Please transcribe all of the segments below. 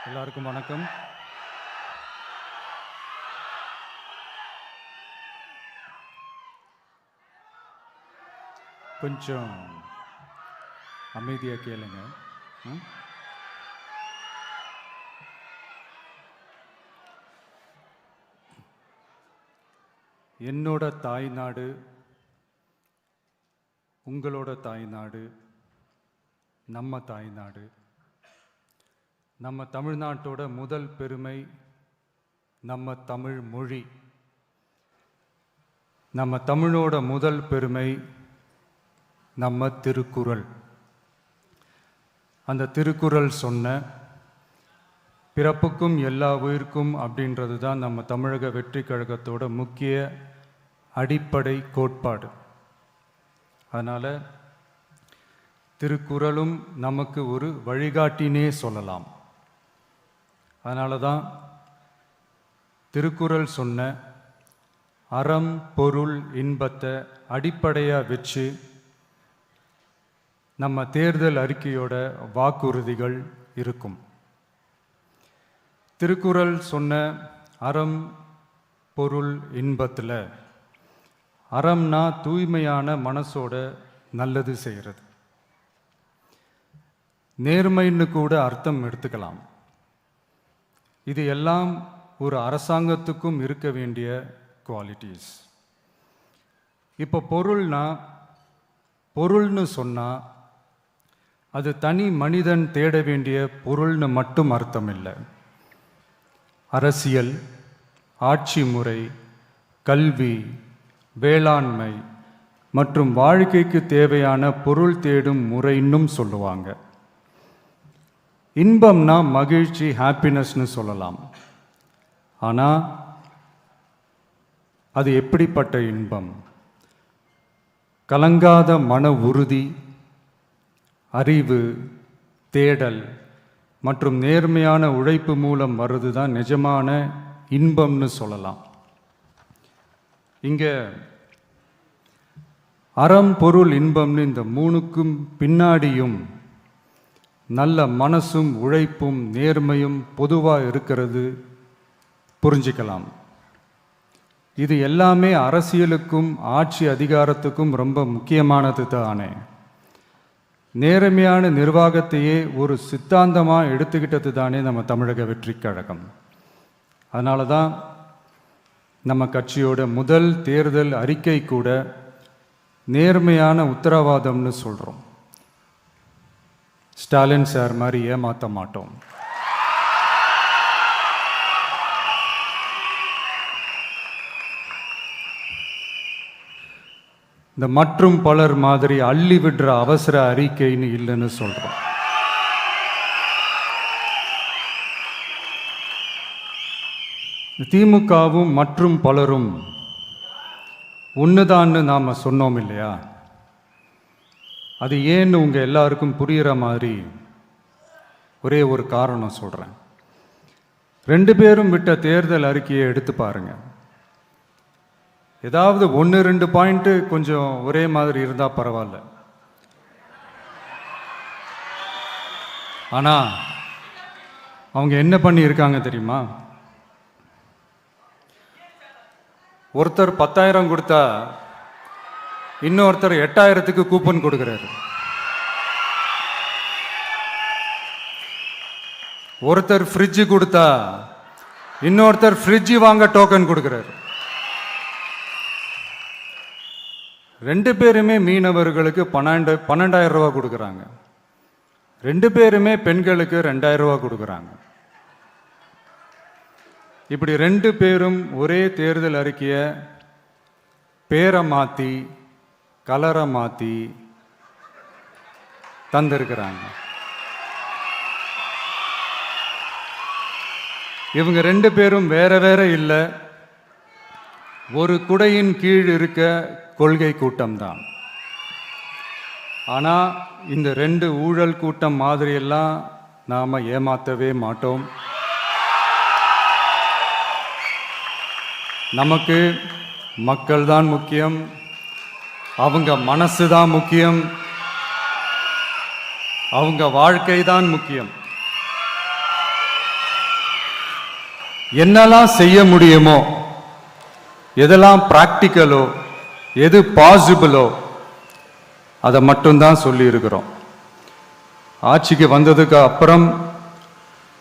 எல்லாருக்கும் வணக்கம். கொஞ்சம் அமைதியாக கேளுங்க. என்னோட தாய்நாடு, உங்களோட தாய்நாடு, நம்ம தாய்நாடு. நம்ம தமிழ்நாட்டோட முதல் பெருமை நம்ம தமிழ் மொழி. நம்ம தமிழோட முதல் பெருமை நம்ம திருக்குறள். அந்த திருக்குறள் சொன்ன பிறப்புக்கும் எல்லா உயிர்க்கும் அப்படின்றது தான் நம்ம தமிழக வெற்றி கழகத்தோட முக்கிய அடிப்படை கோட்பாடு. அதனால் திருக்குறளும் நமக்கு ஒரு வழிகாட்டினே சொல்லலாம். அதனால தான் திருக்குறள் சொன்ன அறம் பொருள் இன்பத்தை அடிப்படையாக வச்சு நம்ம தேர்தல் அறிக்கையோட வாக்குறுதிகள் இருக்கும். திருக்குறள் சொன்ன அறம் பொருள் இன்பத்தில் அறம்னா தூய்மையான மனசோட நல்லது செய்கிறது. நேர்மைன்னு கூட அர்த்தம் எடுத்துக்கலாம். இது எல்லாம் ஒரு அரசாங்கத்துக்கும் இருக்க வேண்டிய குவாலிட்டிஸ். இப்போ பொருள்னு சொன்னால் அது தனி மனிதன் தேட வேண்டிய பொருள்னு மட்டும் அர்த்தம் இல்லை. அரசியல், ஆட்சி முறை, கல்வி, வேளாண்மை மற்றும் வாழ்க்கைக்கு தேவையான பொருள் தேடும் முறைன்னும் சொல்லுவாங்க. இன்பம்னா மகிழ்ச்சி, ஹாப்பினஸ்னு சொல்லலாம். ஆனால் அது எப்படிப்பட்ட இன்பம்? கலங்காத மன உறுதி, அறிவு, தேடல் மற்றும் நேர்மையான உழைப்பு மூலம் வர்றது தான் நிஜமான இன்பம்னு சொல்லலாம். இங்கே அறம் பொருள் இன்பம்னு இந்த மூணுக்கும் பின்னாடியும் நல்ல மனசும் உழைப்பும் நேர்மையும் பொதுவாக இருக்கிறது புரிஞ்சிக்கலாம். இது எல்லாமே அரசியலுக்கும் ஆட்சி அதிகாரத்துக்கும் ரொம்ப முக்கியமானது தானே. நேர்மையான நிர்வாகத்தையே ஒரு சித்தாந்தமாக எடுத்துக்கிட்டது தானே நம்ம தமிழக வெற்றி கழகம். அதனால தான் நம்ம கட்சியோட முதல் தேர்தல் அறிக்கை கூட நேர்மையான உத்தரவாதம்னு சொல்கிறோம். ஸ்டாலின் சார் மாதிரி ஏமாற்ற மாட்டோம். இந்த மற்றும் பலர் மாதிரி அள்ளி விடுற அவசர அறிக்கைன்னு இல்லைன்னு சொல்றோம். திமுகவும் மற்றும் பலரும் ஒண்ணுதான்னு நாம சொன்னோம் இல்லையா? அது ஏன்னு உங்க எல்லாருக்கும் புரிகிற மாதிரி ஒரே ஒரு காரணம் சொல்றேன். ரெண்டு பேரும் விட்ட தேர்தல் அறிக்கையை எடுத்து பாருங்க. ஏதாவது 1-2 பாயிண்ட் கொஞ்சம் ஒரே மாதிரி இருந்தா பரவாயில்ல. ஆனா அவங்க என்ன பண்ணி இருக்காங்க தெரியுமா? ஒருத்தர் 10,000 கொடுத்தா இன்னொருத்தர் 8,000க்கு கூப்பன் கொடுக்கிறாரு. ஒருத்தர் ஃப்ரிட்ஜ் கொடுத்தா இன்னொருத்தர் ஃப்ரிட்ஜ் வாங்க டோக்கன் கொடுக்கிறாரு. ரெண்டு பேருமே மீனவர்களுக்கு 12,000 ரூபா கொடுக்குறாங்க. ரெண்டு பேருமே பெண்களுக்கு 2,000 ரூபா கொடுக்குறாங்க. இப்படி ரெண்டு பேரும் ஒரே தேர்தல் அறிக்கையை பேரை மாற்றி கலரை மாற்றி தந்திருக்கிறாங்க. இவங்க ரெண்டு பேரும் வேற வேற இல்லை, ஒரு குடையின் கீழ் இருக்க கொள்கை கூட்டம்தான். ஆனால் இந்த ரெண்டு ஊழல் கூட்டம் மாதிரியெல்லாம் நாம் ஏமாற்றவே மாட்டோம். நமக்கு மக்கள் தான் முக்கியம், அவங்க மனசு தான் முக்கியம், அவங்க வாழ்க்கை தான் முக்கியம். என்னெல்லாம் செய்ய முடியுமோ, எதெல்லாம் பிராக்டிக்கலோ, எது பாசிபிளோ அதை மட்டும்தான் சொல்லி இருக்கிறோம். ஆட்சிக்கு வந்ததுக்கு அப்புறம்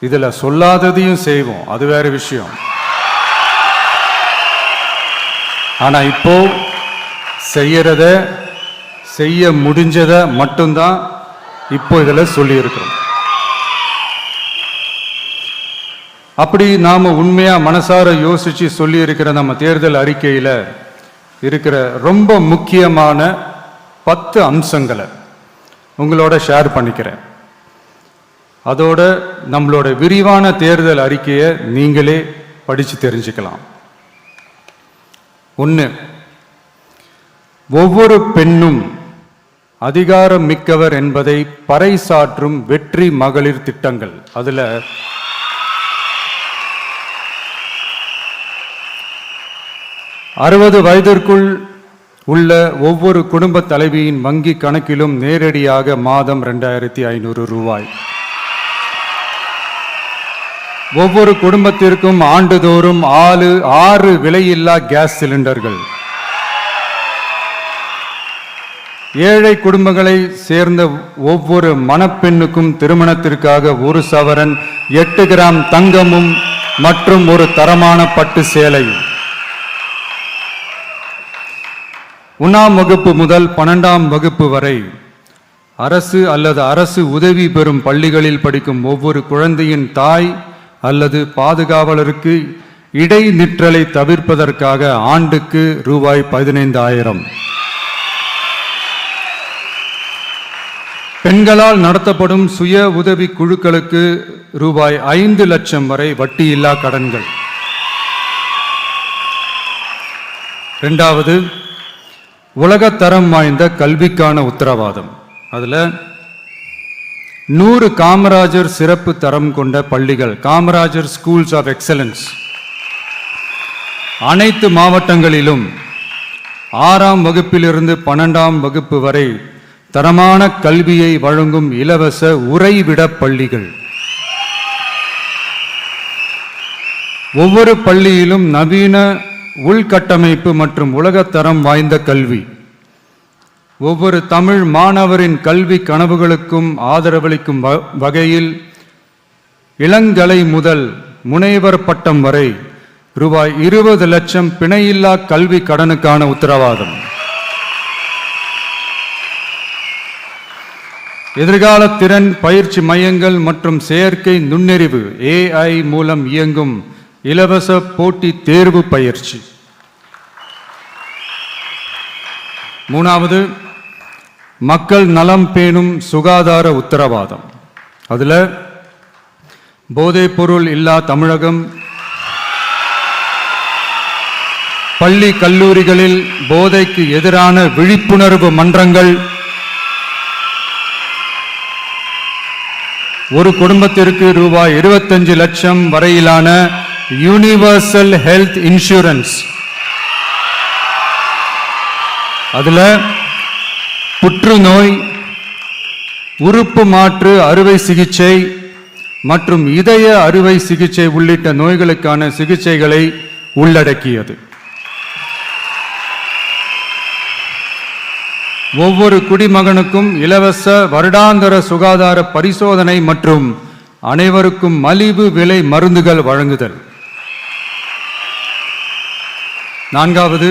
இதில் சொல்லாததையும் செய்வோம், அது வேற விஷயம். ஆனால் இப்போ செய்யறத, செய்ய முடிஞ்சத மட்டும்தான் இப்போ இதில் சொல்லியிருக்கிறோம். அப்படி நாம் உண்மையாக மனசார யோசித்து சொல்லி இருக்கிற நம்ம தேர்தல் அறிக்கையில் இருக்கிற ரொம்ப முக்கியமான 10 அம்சங்களை உங்களோட ஷேர் பண்ணிக்கிறேன். அதோட நம்மளோட விரிவான தேர்தல் அறிக்கையை நீங்களே படித்து தெரிஞ்சுக்கலாம். 1, ஒவ்வொரு பெண்ணும் அதிகாரம் மிக்கவர் என்பதை பறைசாற்றும் வெற்றி மகளிர் திட்டங்கள். அதில் 60 வயதிற்குள் உள்ள ஒவ்வொரு குடும்ப தலைவியின் வங்கி கணக்கிலும் நேரடியாக மாதம் 2500 ரூபாய். ஒவ்வொரு குடும்பத்திற்கும் ஆண்டுதோறும் 6 விலையில்லா கேஸ் சிலிண்டர்கள். ஏழை குடும்பங்களை சேர்ந்த ஒவ்வொரு மணப்பெண்ணுக்கும் திருமணத்திற்காக 1 சவரன் 8 கிராம் தங்கமும் மற்றும் ஒரு தரமான பட்டு சேலையும். 1ஆம் வகுப்பு முதல் 12ஆம் வகுப்பு வரை அரசு அல்லது அரசு உதவி பெறும் பள்ளிகளில் படிக்கும் ஒவ்வொரு குழந்தையின் தாய் அல்லது பாதுகாவலருக்கு இடைநிற்றலை தவிர்ப்பதற்காக ஆண்டுக்கு ரூபாய் 15,000. பெண்களால் நடத்தப்படும் சுய உதவி குழுக்களுக்கு ரூபாய் 5 லட்சம் வரை வட்டியில்லா கடன்கள். 2வது, உலகத்தரம் வாய்ந்த கல்விக்கான உத்தரவாதம். அதில் 100 காமராஜர் சிறப்பு தரம் கொண்ட பள்ளிகள், காமராஜர் ஸ்கூல்ஸ் ஆஃப் எக்ஸலன்ஸ், அனைத்து மாவட்டங்களிலும் 6ஆம் வகுப்பிலிருந்து 12ஆம் வகுப்பு வரை தரமான கல்வியை வழங்கும் இலவச உறைவிட பள்ளிகள். ஒவ்வொரு பள்ளியிலும் நவீன உள்கட்டமைப்பு மற்றும் உலகத்தரம் வாய்ந்த கல்வி. ஒவ்வொரு தமிழ் மாணவரின் கல்வி கனவுகளுக்கும் ஆதரவளிக்கும் வகையில் இளங்கலை முதல் முனைவர் பட்டம் வரை ரூபாய் 20 லட்சம் பிணையில்லா கல்வி கடனுக்கான உத்தரவாதம். எதிர்கால திறன் பயிற்சி மையங்கள் மற்றும் செயற்கை நுண்ணறிவு AI மூலம் இயங்கும் இலவச போட்டி தேர்வு பயிற்சி. 3வது, மக்கள் நலம் பேணும் சுகாதார உத்தரவாதம். அதில் போதைப்பொருள் இல்லா தமிழகம், பள்ளி கல்லூரிகளில் போதைக்கு எதிரான விழிப்புணர்வு மன்றங்கள், ஒரு குடும்பத்திற்கு ரூபாய் 25 லட்சம் வரையிலான யூனிவர்சல் ஹெல்த் இன்சூரன்ஸ். அதுல புற்றுநோய், உறுப்பு மாற்று அறுவை சிகிச்சை மற்றும் இதய அறுவை சிகிச்சை உள்ளிட்ட நோய்களுக்கான சிகிச்சைகளை உள்ளடக்கியது. ஒவ்வொரு குடிமகனுக்கும் இலவச வருடாந்திர சுகாதார பரிசோதனை மற்றும் அனைவருக்கும் மலிவு விலை மருந்துகள் வழங்குதல். 4வது,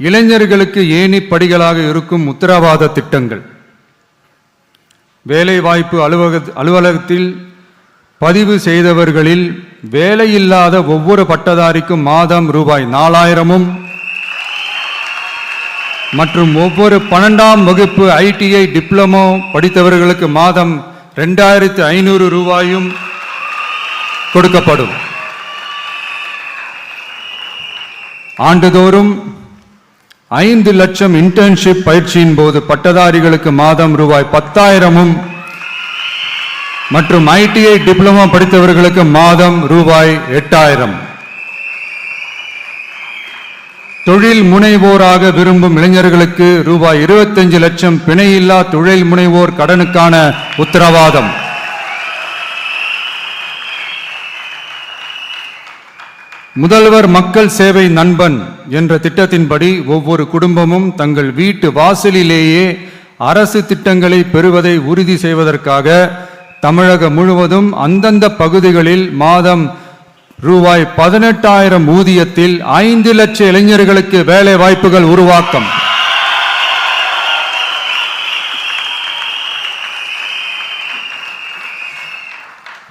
இளைஞர்களுக்கு ஏணி படிகளாக இருக்கும் உத்தரவாத திட்டங்கள். வேலைவாய்ப்பு அலுவலகத்தில் பதிவு செய்தவர்களில் வேலையில்லாத ஒவ்வொரு பட்டதாரிக்கும் மாதம் ரூபாய் 4,000 மற்றும் ஒவ்வொரு 12ஆம் வகுப்பு ITI டிப்ளமோ படித்தவர்களுக்கு மாதம் 2,500 ரூபாயும் கொடுக்கப்படும். ஆண்டுதோறும் 5 லட்சம் இன்டர்ன்ஷிப் பயிற்சியின் போது பட்டதாரிகளுக்கு மாதம் ரூபாய் 10,000 மற்றும் ITI டிப்ளமோ படித்தவர்களுக்கு மாதம் ரூபாய் 8,000. தொழில் முனைவோராக விரும்பும் இளைஞர்களுக்கு ரூபாய் 25 லட்சம் பிணையில்லா தொழில் முனைவோர் கடனுக்கான உத்தரவாதம். முதல்வர் மக்கள் சேவை நண்பன் என்ற திட்டத்தின்படி ஒவ்வொரு குடும்பமும் தங்கள் வீட்டு வாசலிலேயே அரசு திட்டங்களை பெறுவதை உறுதி செய்வதற்காக தமிழகம் முழுவதும் அந்தந்த பகுதிகளில் மாதம் ரூபாய் 18,000 ஊதியத்தில் 5 லட்சம் இளைஞர்களுக்கு வேலை வாய்ப்புகள் உருவாக்கம்.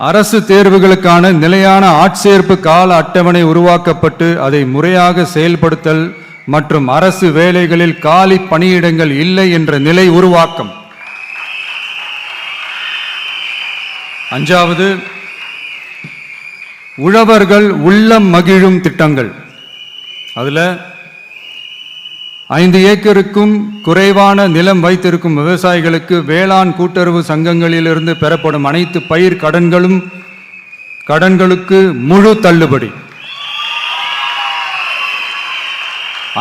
அரசு தேர்வுகளுக்கான நிலையான ஆட்சேர்ப்பு கால அட்டவணை உருவாக்கப்பட்டு அதை முறையாக செயல்படுத்தல் மற்றும் அரசு வேலைகளில் காலி பணியிடங்கள் இல்லை என்ற நிலை உருவாக்கம். 5வது, உழவர்கள் உள்ளம் மகிழும் திட்டங்கள். அதில் 5 ஏக்கருக்கும் குறைவான நிலம் வைத்திருக்கும் விவசாயிகளுக்கு வேளாண் கூட்டுறவு சங்கங்களிலிருந்து பெறப்படும் அனைத்து பயிர் கடன்களுக்கு முழு தள்ளுபடி.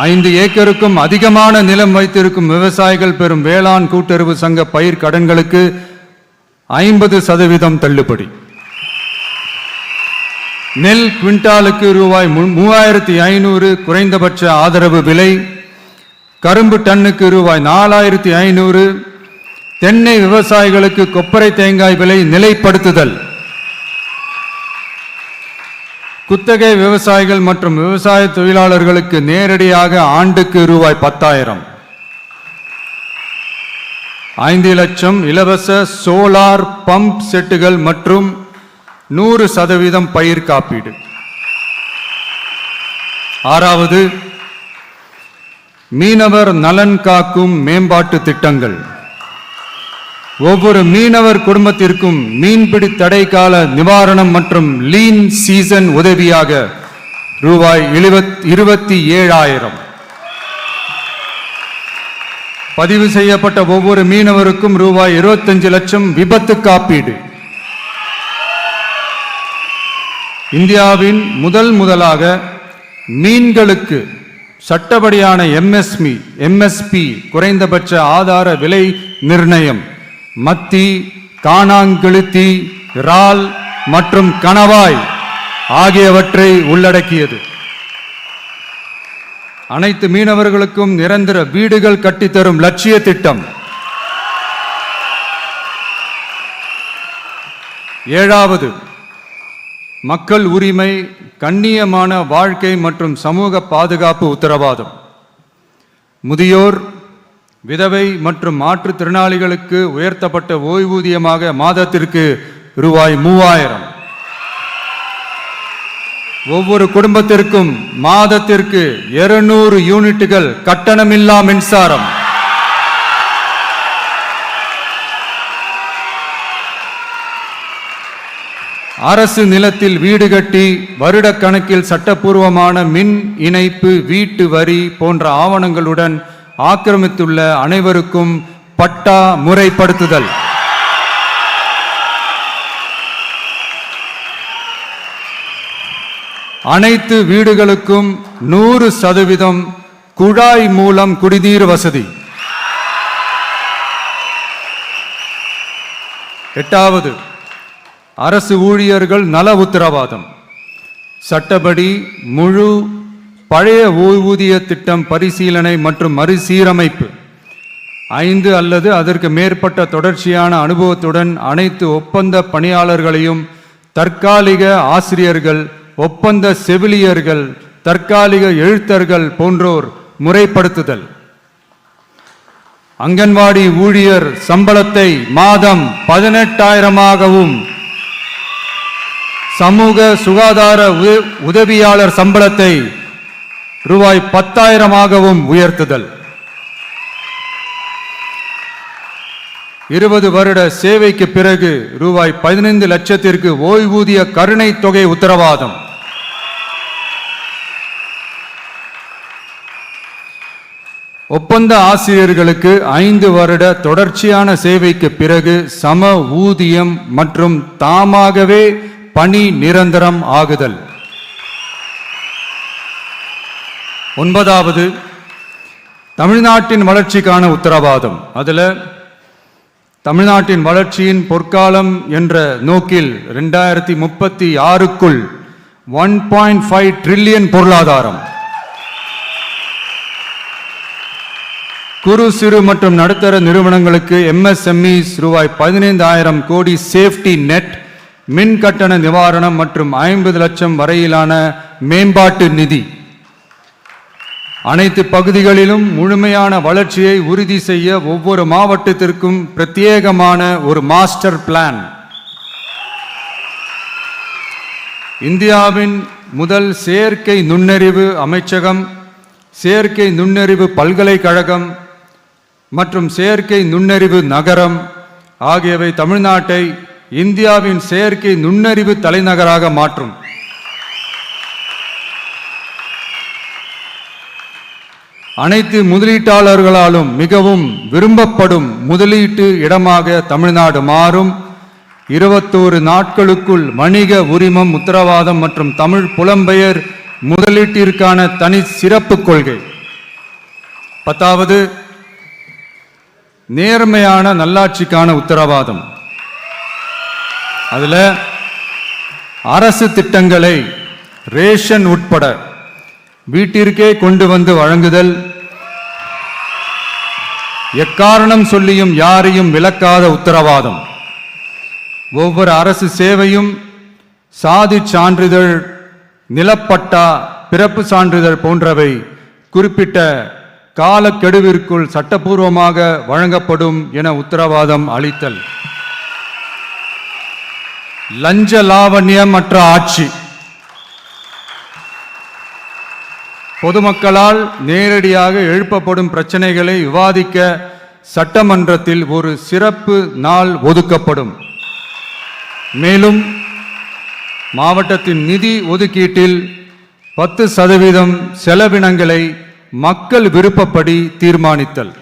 5 ஏக்கருக்கும் அதிகமான நிலம் வைத்திருக்கும் விவசாயிகள் பெறும் வேளாண் கூட்டுறவு சங்க பயிர் கடன்களுக்கு 50% தள்ளுபடி. நெல் குவிண்டாலுக்கு ரூபாய் 3,500 குறைந்தபட்ச ஆதரவு விலை. கரும்பு டன்னுக்கு ரூபாய் 4,500. தென்னை விவசாயிகளுக்கு கொப்பரை தேங்காய் விலை நிலைப்படுத்துதல். குத்தகை விவசாயிகள் மற்றும் விவசாய தொழிலாளர்களுக்கு நேரடியாக ஆண்டுக்கு ரூபாய் 10,000. 5 லட்சம் இலவச சோலார் பம்ப் செட்டுகள் மற்றும் 100% பயிர் காப்பீடு. 6வது, மீனவர் நலன் காக்கும் மேம்பாட்டு திட்டங்கள். ஒவ்வொரு மீனவர் குடும்பத்திற்கும் மீன்பிடி தடை கால நிவாரணம் மற்றும் லீன் சீசன் உதவியாக ரூபாய் 27,000. பதிவு செய்யப்பட்ட ஒவ்வொரு மீனவருக்கும் ரூபாய் 25 லட்சம் விபத்து காப்பீடு. இந்தியாவின் முதலாக மீன்களுக்கு சட்டப்படியான எம்எஸ்பி குறைந்தபட்ச ஆதார விலை நிர்ணயம் மத்தி, காணாங்கெழுத்தி, இறால் மற்றும் கணவாய் ஆகியவற்றை உள்ளடக்கியது. அனைத்து மீனவர்களுக்கும் நிரந்தர வீடுகள் கட்டித்தரும் லட்சிய திட்டம். 7வது, மக்கள் உரிமை, கண்ணியமான வாழ்க்கை மற்றும் சமூக பாதுகாப்பு உத்தரவாதம். முதியோர், விதவை மற்றும் மாற்றுத்திறனாளிகளுக்கு உயர்த்தப்பட்ட ஓய்வூதியமாக மாதத்திற்கு ரூபாய் 3,000. ஒவ்வொரு குடும்பத்திற்கும் மாதத்திற்கு 200 யூனிட்டுகள் கட்டணமில்லா மின்சாரம். அரசு நிலத்தில் வீடு கட்டி வருட கணக்கில் சட்டப்பூர்வமான மின் இணைப்பு, வீட்டு வரி போன்ற ஆவணங்களுடன் ஆக்கிரமித்துள்ள அனைவருக்கும் பட்டா முறைப்படுத்துதல். அனைத்து வீடுகளுக்கும் 100% குழாய் மூலம் குடிநீர் வசதி. 8வது, அரசு ஊழியர்கள் நல உத்தரவாதம். சட்டப்படி முழு பழைய ஓய்வூதிய திட்டம் பரிசீலனை மற்றும் மறுசீரமைப்பு. 5 அல்லது அதற்கு மேற்பட்ட தொடர்ச்சியான அனுபவத்துடன் அனைத்து ஒப்பந்த பணியாளர்களையும் தற்காலிக ஆசிரியர்கள், ஒப்பந்த செவிலியர்கள், தற்காலிக எழுத்தர்கள் போன்றோர் முறைப்படுத்துதல். அங்கன்வாடி ஊழியர் சம்பளத்தை மாதம் 18,000ஆகவும் சமூக சுகாதார உதவியாளர் சம்பளத்தை ரூபாய் 10,000ஆகவும் உயர்த்துதல். 20 வருட சேவைக்கு பிறகு ரூபாய் 15 லட்சத்திற்கு ஓய்வூதிய கருணை தொகை உத்தரவாதம். ஒப்பந்த ஆசிரியர்களுக்கு 5 வருட தொடர்ச்சியான சேவைக்கு பிறகு சம ஊதியம் மற்றும் தாமாகவே பணி நிரந்தரம் ஆகுதல். 9வது, தமிழ்நாட்டின் வளர்ச்சிக்கான உத்தரவாதம். அதில் தமிழ்நாட்டின் வளர்ச்சியின் பொற்காலம் என்ற நோக்கில் 2036க்குள் 1.5 trillion பொருளாதாரம். குறு சிறு மற்றும் நடுத்தர நிறுவனங்களுக்கு MSMEs ரூபாய் 15,000 கோடி சேஃப்டி நெட், மின் கட்டண நிவாரணம் மற்றும் 50 லட்சம் வரையிலான மேம்பாட்டு நிதி. அனைத்து பகுதிகளிலும் முழுமையான வளர்ச்சியை உறுதி செய்ய ஒவ்வொரு மாவட்டத்திற்கும் பிரத்யேகமான ஒரு மாஸ்டர் பிளான். இந்தியாவின் முதல் செயற்கை நுண்ணறிவு அமைச்சகம், செயற்கை நுண்ணறிவு பல்கலைக்கழகம் மற்றும் செயற்கை நுண்ணறிவு நகரம் ஆகியவை தமிழ்நாட்டை இந்தியாவின் செயற்கை நுண்ணறிவு தலைநகராக மாற்றும். அனைத்து முதலீட்டாளர்களாலும் மிகவும் விரும்பப்படும் முதலீட்டு இடமாக தமிழ்நாடு மாறும். 21 நாட்களுக்குள் வணிக உரிமம் உத்தரவாதம் மற்றும் தமிழ் புலம்பெயர் முதலீட்டிற்கான தனி சிறப்பு கொள்கை. 10வது, நேர்மையான நல்லாட்சிக்கான உத்தரவாதம். அதுல அரசு திட்டங்களை ரேஷன் உட்பட வீட்டிற்கே கொண்டு வந்து வழங்குதல், எக்காரணம் சொல்லியும் யாரையும் விலக்காத உத்தரவாதம். ஒவ்வொரு அரசு சேவையும் சாதி சான்றிதழ், நிலப்பட்டா, பிறப்பு சான்றிதழ் போன்றவை குறிப்பிட்ட காலக்கெடுவிற்குள் சட்டப்பூர்வமாக வழங்கப்படும் என உத்தரவாதம் அளித்தல். லஞ்ச லாவண்யமற்ற ஆட்சி. பொதுமக்களால் நேரடியாக எழுப்பப்படும் பிரச்சனைகளை விவாதிக்க சட்டமன்றத்தில் ஒரு சிறப்பு நாள் ஒதுக்கப்படும். மேலும் மாவட்டத்தின் நிதி ஒதுக்கீட்டில் 10% செலவினங்களை மக்கள் விருப்பப்படி தீர்மானித்தல்.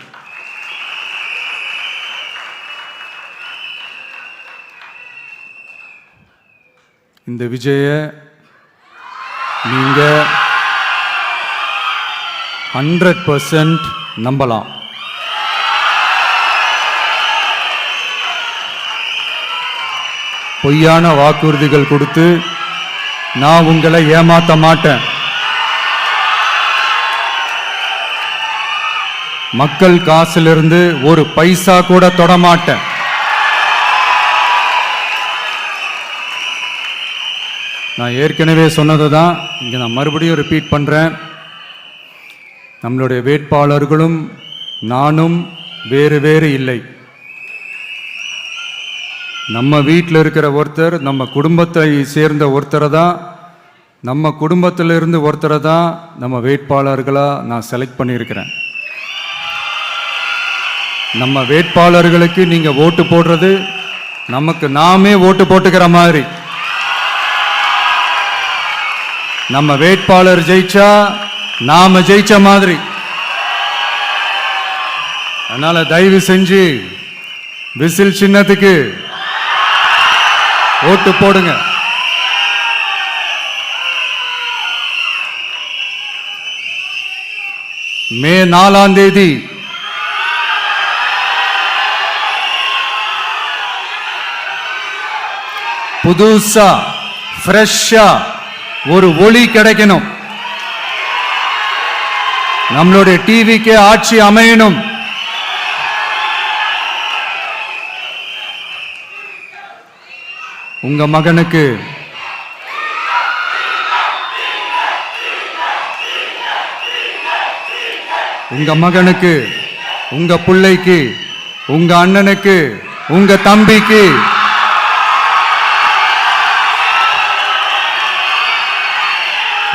இந்த விஜய நீங்க 100% நம்பலாம். பொய்யான வாக்குறுதிகள் கொடுத்து நான் உங்களை ஏமாத்த மாட்டேன். மக்கள் காசிலிருந்து ஒரு பைசா கூட தொட மாட்டேன். நான் ஏற்கனவே சொன்னதுதான் இங்க நான் மறுபடியும் ரிப்பீட் பண்றேன். நம்மளுடைய வேட்பாளர்களும் நானும் வேறு வேறு இல்லை. நம்ம வீட்டில் இருக்கிற ஒருத்தர், நம்ம குடும்பத்தை சேர்ந்த ஒருத்தரை தான், நம்ம குடும்பத்திலிருந்து ஒருத்தரை தான் நம்ம வேட்பாளர்களாக நான் செலக்ட் பண்ணியிருக்கிறேன். நம்ம வேட்பாளர்களுக்கு நீங்க ஓட்டு போடுறது நமக்கு நாமே ஓட்டு போட்டுக்கிற மாதிரி. நம்ம வேட்பாளர் ஜெயிச்சா நாம ஜெயிச்ச மாதிரி. அதனால தயவு செஞ்சு விசில் சின்னத்துக்கு ஓட்டு போடுங்க. மே 4ஆம் தேதி புதுசா ஃப்ரெஷ்ஷா ஒரு ஒளி கிடைக்கணும். நம்மளுடைய டிவிக்கு ஆட்சி அமையணும். உங்க மகனுக்கு உங்க பிள்ளைக்கு, உங்க அண்ணனுக்கு, உங்க தம்பிக்கு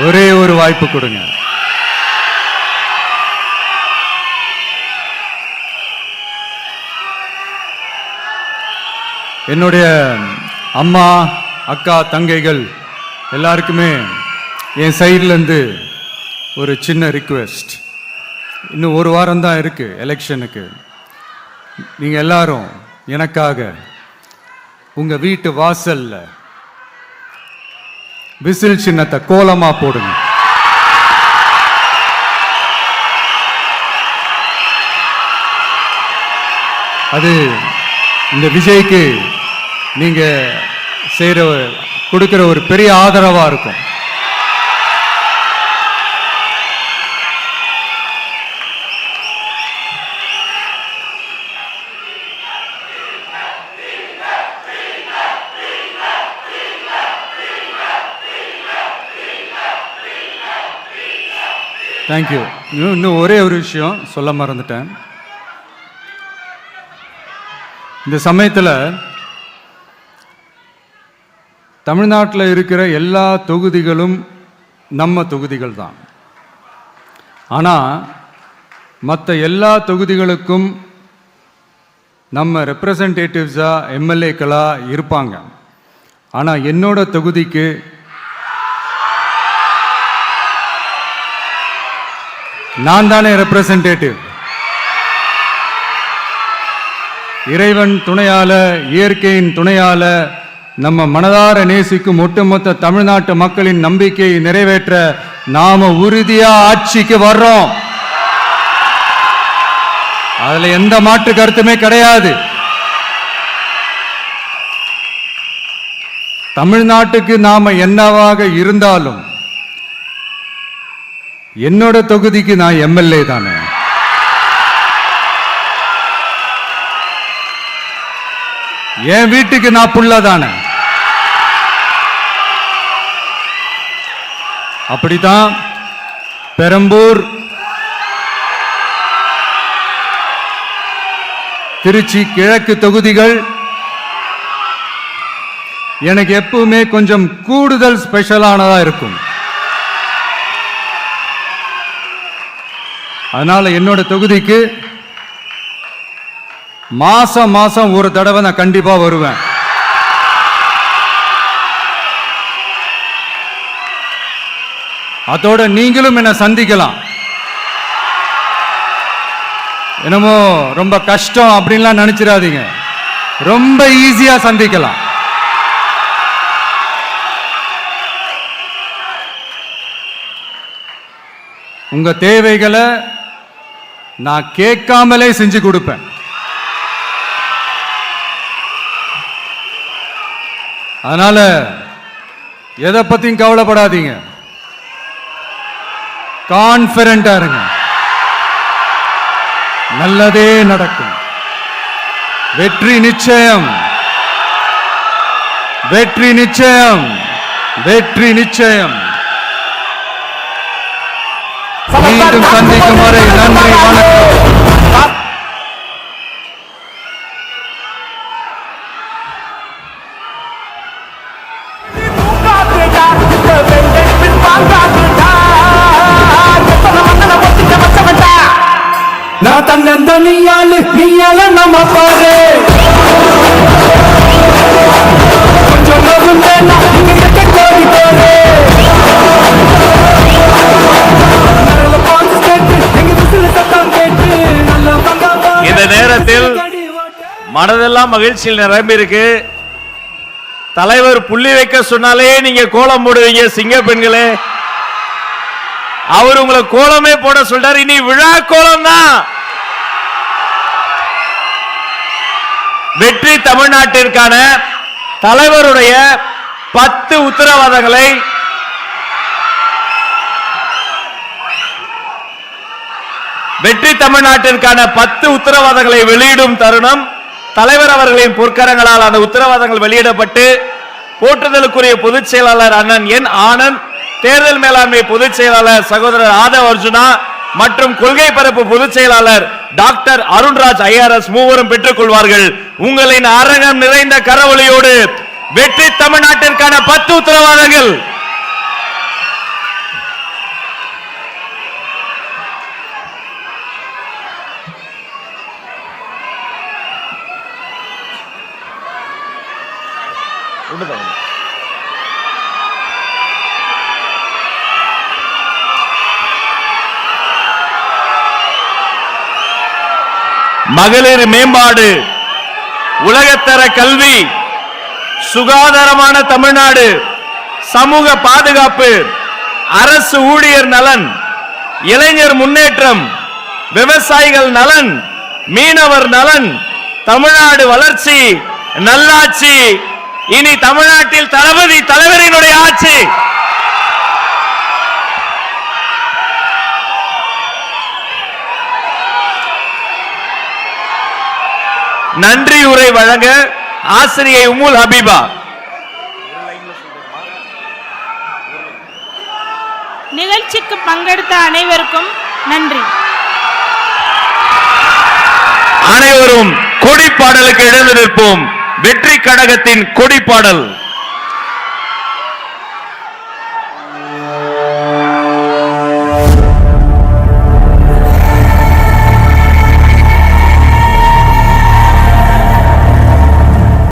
ஒரே ஒரு வாய்ப்பு கொடுங்க. என்னுடைய அம்மா, அக்கா, தங்கைகள் எல்லாருக்குமே என் சைட்லேருந்து ஒரு சின்ன ரிக்வெஸ்ட். இன்னும் ஒரு வாரம் தான் இருக்கு எலெக்ஷனுக்கு. நீங்கள் எல்லாரும் எனக்காக உங்கள் வீட்டு வாசல்ல விசில் சின்னத்தை கோலமா போடுங்க. அது இந்த விஜய்க்கு நீங்க கொடுக்கிற ஒரு பெரிய ஆதரவா இருக்கும். தேங்க்யூ. இன்னும் ஒரே ஒரு விஷயம் சொல்ல மறந்துட்டேன். இந்த சமயத்தில் தமிழ்நாட்டில் இருக்கிற எல்லா தொகுதிகளும் நம்ம தொகுதிகள் தான். ஆனால் மற்ற எல்லா தொகுதிகளுக்கும் நம்ம ரெப்ரசன்டேட்டிவ்ஸாக எம்எல்ஏக்களாக இருப்பாங்க. ஆனால் என்னோட தொகுதிக்கு நான் தானே ரெப்ரசன்டேட்டிவ். இறைவன் துணையால, இயற்கையின் துணையால, நம்ம மனதார நேசிக்கும் ஒட்டுமொத்த தமிழ்நாட்டு மக்களின் நம்பிக்கையை நிறைவேற்ற நாம உறுதியா ஆட்சிக்கு வர்றோம். அதுல எந்த மாற்று கருத்துமே கிடையாது. தமிழ்நாட்டுக்கு நாம என்னவாக இருந்தாலும் என்னோட தொகுதிக்கு நான் எம்எல்ஏ தானே. என் வீட்டுக்கு நான் புள்ள தானே. அப்படித்தான் பெரம்பூர், திருச்சி கிழக்கு தொகுதிகள் எனக்கு எப்பவுமே கொஞ்சம் கூடுதல் ஸ்பெஷலானதா இருக்கும். அதனால என்னோட தொகுதிக்கு மாசம் மாசம் ஒரு தடவை நான் கண்டிப்பா வருவேன். அதோட நீங்களும் என்ன சந்திக்கலாம். என்னமோ ரொம்ப கஷ்டம் அப்படின்லாம் நினைச்சிடாதீங்க. ரொம்ப ஈஸியா சந்திக்கலாம். உங்க தேவைகளை நான் கேட்காமலே செஞ்சு கொடுப்பேன். அதனால எதை பத்தியும் கவலைப்படாதீங்க. கான்ஃபிடென்ட்டா இருங்க. நல்லதே நடக்கும். வெற்றி நிச்சயம், வெற்றி நிச்சயம், வெற்றி நிச்சயம். மீண்டும் சந்திக்கும் வரை நன்றி, வணக்கம். நான் தன்னந்தனியாளு நீயால நம்ம பாரு கொஞ்சம் கோடி போரு இந்த நேரத்தில் மனதெல்லாம் மகிழ்ச்சியில் நிரம்பி இருக்கு. தலைவர் புள்ளி வைக்க சொன்னாலே நீங்க கோலம் போடுவீங்க சிங்க பெண்களே. அவர் உங்களை கோலமே போட சொல்றாரு. இனி விழா கோலம் தான். வெற்றி தமிழ்நாட்டிற்கான தலைவருடைய 10 உத்தரவாதங்களை வெற்றி தமிழ்நாட்டிற்கான 10 உத்தரவாதங்களை வெளியிடும் தருணம். தலைவர் அவர்களின் பொற்கரங்களால் அந்த உத்தரவாதங்கள் வெளியிடப்பட்டு போற்றுதலுக்குரிய பொதுச் செயலாளர் அண்ணன் என் ஆனந்த், தேர்தல் மேலாண்மை பொதுச் செயலாளர் சகோதரர் ஆதவ் அர்ஜுனா மற்றும் கொள்கை பரப்பு பொதுச் செயலாளர் டாக்டர் அருண்ராஜ் ஐஆர்எஸ் மூவரும் பெற்றுக் கொள்வார்கள். உங்களின் அரங்கம் நிறைந்த கரவொலியோடு வெற்றி தமிழ்நாட்டிற்கான 10 உத்தரவாதங்கள். மகளிர் மேம்பாடு, உலகத்தர கல்வி, சுகாதாரமான தமிழ்நாடு, சமூக பாதுகாப்பு, அரசு ஊழியர் நலன், இளைஞர் முன்னேற்றம், விவசாயிகள் நலன், மீனவர் நலன், தமிழ்நாடு வளர்ச்சி, நல்லாட்சி. இனி தமிழ்நாட்டில் தளபதி தலைவரினுடைய ஆட்சி. நன்றி உரை வழங்க ஆசிரியை உம்முல் ஹபீபா. நிகழ்ச்சிக்கு பங்கெடுத்த அனைவருக்கும் நன்றி. அனைவரும் கொடி பாடலுக்கு எழுந்து நிற்போம். வெற்றி கழகத்தின் கொடி பாடல்.